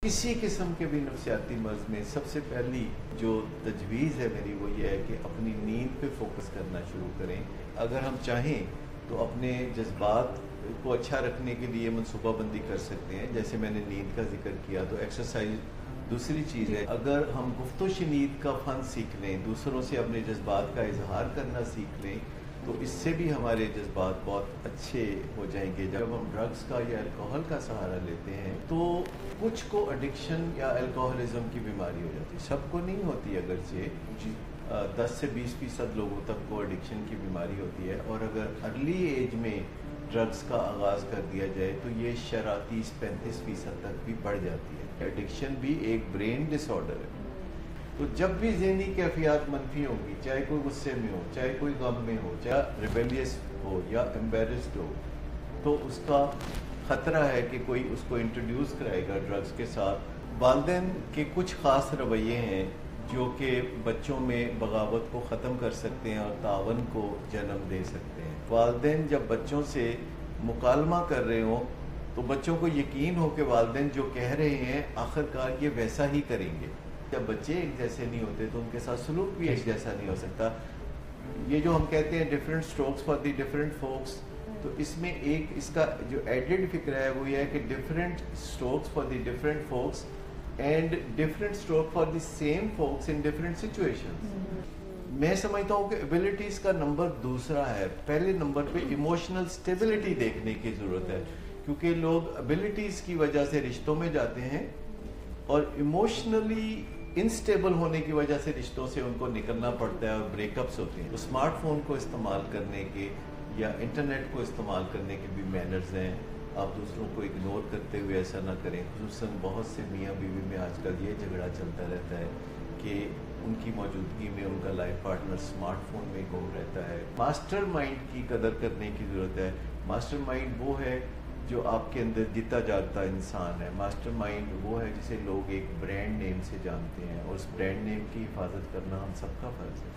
किसी किस्म के भी नफसियाती मर्ज में सबसे पहली जो तजवीज़ है मेरी वो ये है कि अपनी नींद पे फोकस करना शुरू करें। अगर हम चाहें तो अपने जज्बात को अच्छा रखने के लिए मनसूबाबंदी कर सकते हैं, जैसे मैंने नींद का जिक्र किया तो एक्सरसाइज दूसरी चीज़ है। अगर हम गुफ्तो शनीद का फ़न सीख लें, दूसरों से अपने जज्बात का इजहार करना सीख लें, तो इससे भी हमारे जज्बात बहुत अच्छे हो जाएंगे। जब हम ड्रग्स का या अल्कोहल का सहारा लेते हैं तो कुछ को एडिक्शन या अल्कोहलिज्म की बीमारी हो जाती है, सबको नहीं होती। अगरचे 10 से 20% लोगों तक को एडिक्शन की बीमारी होती है, और अगर अर्ली एज में ड्रग्स का आगाज़ कर दिया जाए तो ये शरह 30-35% तक भी बढ़ जाती है। एडिक्शन भी एक ब्रेन डिसऑर्डर है। तो जब भी ज़हनी कैफियत मनफी होगी, चाहे कोई गुस्से में हो, चाहे कोई गम में हो, चाहे रिबेलियस हो या एम्बेरस्ड हो, तो उसका ख़तरा है कि कोई उसको इंट्रोड्यूस कराएगा ड्रग्स के साथ। वालिदैन के कुछ ख़ास रवैये हैं जो कि बच्चों में बगावत को ख़त्म कर सकते हैं और तावन को जन्म दे सकते हैं। वालिदैन जब बच्चों से मुकालमा कर रहे हों तो बच्चों को यकीन हो कि वालिदैन जो कह रहे हैं आखिरकार ये वैसा ही करेंगे। जब बच्चे एक जैसे नहीं होते तो उनके साथ सलूक भी एक जैसा नहीं हो सकता। ये जो हम कहते हैं different strokes for the different folks, तो इसमें एक इसका जो एडेड फिक्र है वो ये है कि different strokes for the different folks and different stroke for the same folks in different situations. मैं समझता हूँ कि एबिलिटीज का नंबर दूसरा है, पहले नंबर पे इमोशनल स्टेबिलिटी देखने की ज़रूरत है, क्योंकि लोग एबिलिटीज की वजह से रिश्तों में जाते हैं और इमोशनली इनस्टेबल होने की वजह से रिश्तों से उनको निकलना पड़ता है और ब्रेकअप्स होते हैं। तो स्मार्टफोन को इस्तेमाल करने के या इंटरनेट को इस्तेमाल करने के भी मैनर्स हैं। आप दूसरों को इग्नोर करते हुए ऐसा ना करें। खुसूसन बहुत से मियाँ बीवी में आजकल ये झगड़ा चलता रहता है कि उनकी मौजूदगी में उनका लाइफ पार्टनर स्मार्टफोन में गुम रहता है। मास्टर माइंड की कदर करने की ज़रूरत है। मास्टर माइंड वो है जो आपके अंदर जीता जागता इंसान है। मास्टरमाइंड वो है जिसे लोग एक ब्रांड नेम से जानते हैं, और उस ब्रांड नेम की हिफाजत करना हम सबका फर्ज है।